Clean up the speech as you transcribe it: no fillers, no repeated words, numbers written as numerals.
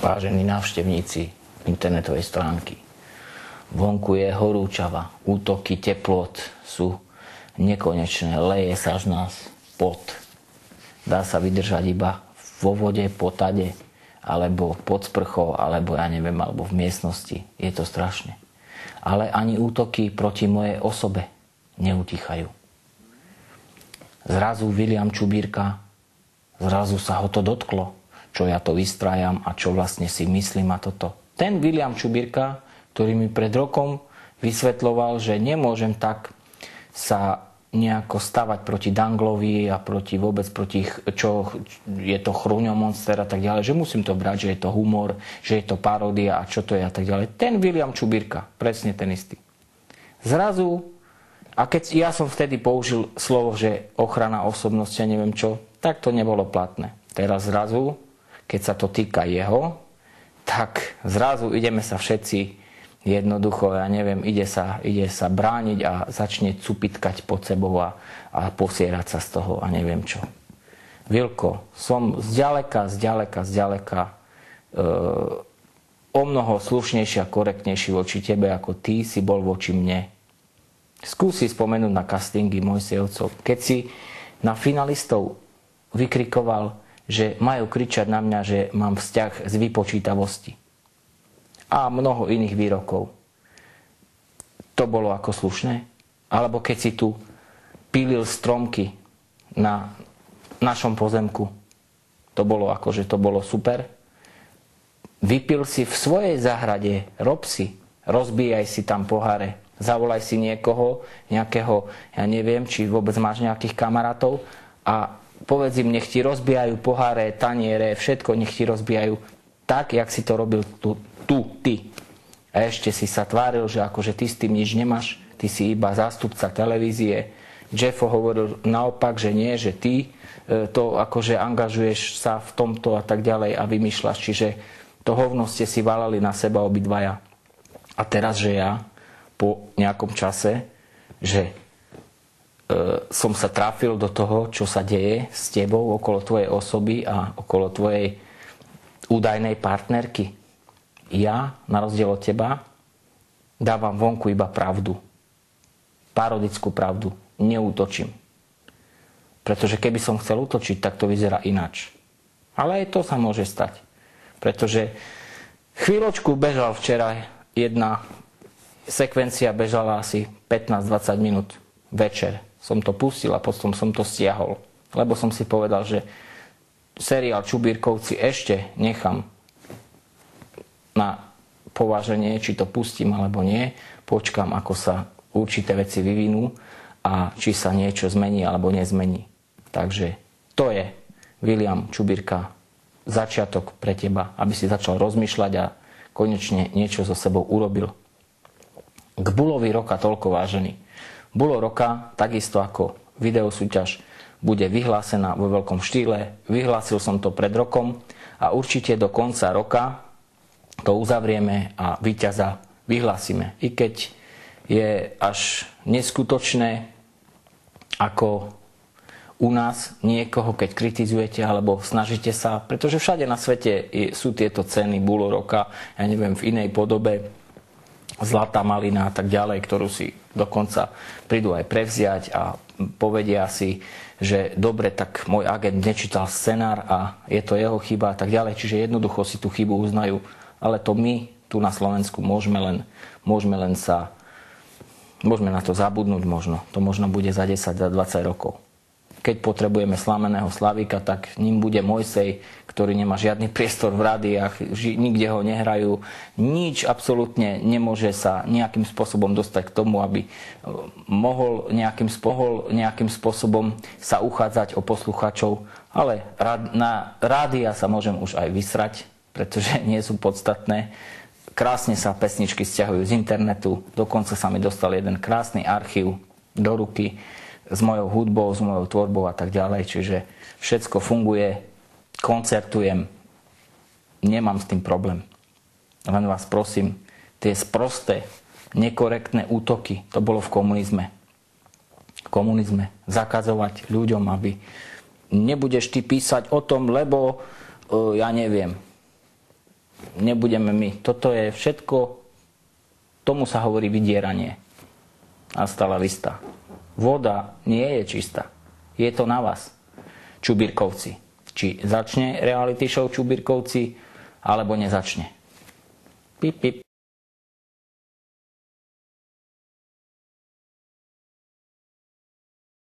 Vážení návštevníci internetovej stránky, vonku je horúčava, útoky teplot sú nekonečné, leje sa z nás pot. Dá sa vydržať iba vo vode, potade, alebo pod sprchou, alebo ja neviem, alebo v miestnosti. Je to strašne. Ale ani útoky proti mojej osobe neutichajú. Zrazu William Čubírka, zrazu sa ho to dotklo, čo ja to vystrájam a čo vlastne si myslím a toto. Ten William Čubírka, ktorý mi pred rokom vysvetľoval, že nemôžem tak sa nejako stavať proti Danglovi a vôbec proti, čo je to Chruňo Monster a tak ďalej, že musím to brať, že je to humor, že je to paródia a čo to je a tak ďalej. Ten William Čubírka, presne ten istý. Zrazu, a keď ja som vtedy použil slovo, že ochrana osobnosti a neviem čo, tak to nebolo platné. Teraz zrazu, keď sa to týka jeho, tak zrazu ideme sa všetci jednoducho, ja neviem, ide sa brániť a začne cupitkať pod sebou a posierať sa z toho a neviem čo. Vilko, som zďaleka o mnoho slušnejší a korektnejší voči tebe, ako ty si bol voči mne. Skúsi spomenúť na castingy Mojsejovcov, keď si na finalistov vykrikoval, že majú kričať na mňa, že mám vzťah z vypočítavosti. A mnoho iných výrokov. To bolo ako slušné? Alebo keď si tu pílil stromky na našom pozemku, to bolo akože to bolo super? Vypil si v svojej záhrade, rob si, rozbíjaj si tam poháre, zavolaj si niekoho, nejakého, ja neviem, či vôbec máš nejakých kamarátov a povedz im, nech ti rozbijajú poháre, taniere, všetko nech ti rozbijajú tak, jak si to robil ty. A ešte si sa tváril, že akože ty s tým nič nemáš, ty si iba zástupca televízie. Jeffo hovoril naopak, že nie, že ty to akože angažuješ sa v tomto a tak ďalej a vymýšľaš. Čiže to hovno ste si valali na seba obidvaja. A teraz, že ja po nejakom čase, že som sa trafil do toho, čo sa deje s tebou okolo tvojej osoby a okolo tvojej údajnej partnerky. Ja, na rozdiel od teba, dávam vonku iba pravdu. Parodickú pravdu. Neútočím. Pretože keby som chcel útočiť, tak to vyzerá ináč. Ale aj to sa môže stať. Pretože chvíľočku bežal včera jedna sekvencia, bežala asi 15-20 minút večer. Som to pustil a potom som to stiahol. Lebo som si povedal, že seriál Čubírkovci ešte nechám na pováženie, či to pustím alebo nie. Počkam, ako sa určité veci vyvinú a či sa niečo zmení alebo nezmení. Takže to je, William Čubírka, začiatok pre teba, aby si začal rozmýšľať a konečne niečo so sebou urobil. K Bulovi roka toľko, vážený. Bulo roka, takisto ako videosúťaž, bude vyhlásená vo veľkom štýle. Vyhlásil som to pred rokom a určite do konca roka to uzavrieme a víťaza vyhlásime. I keď je až neskutočné, ako u nás niekoho, keď kritizujete alebo snažíte sa, pretože všade na svete sú tieto ceny Bulo roka, ja neviem, v inej podobe, Zlatá malina a tak ďalej, ktorú si dokonca prídu aj prevziať a povedia si, že dobre, tak môj agent nečítal scenár a je to jeho chyba a tak ďalej. Čiže jednoducho si tú chybu uznajú. Ale to my tu na Slovensku môžeme na to zabudnúť možno. To možno bude za 10, za 20 rokov. Keď potrebujeme slameného Slavíka, tak ním bude Mojsej, ktorý nemá žiadny priestor v rádiách, nikde ho nehrajú. Nič absolútne nemôže sa nejakým spôsobom dostať k tomu, aby mohol nejakým spôsobom sa uchádzať o poslucháčov. Ale na rádia sa môžem už aj vysrať, pretože nie sú podstatné. Krásne sa pesničky stiahujú z internetu. Dokonca sa mi dostal jeden krásny archív do ruky s mojou hudbou, s mojou tvorbou a tak ďalej. Čiže všetko funguje, koncertujem, nemám s tým problém. Len vás prosím, tie sprosté, nekorektné útoky, to bolo v komunizme. V komunizme zakazovať ľuďom, aby nebudeš ty písať o tom, lebo ja neviem. nebudeme my. Toto je všetko, tomu sa hovorí vydieranie. Hasta la vista. Voda nie je čistá. Je to na vás, Čubírkovci. Či začne reality show Čubírkovci, alebo nezačne. Pip, pip.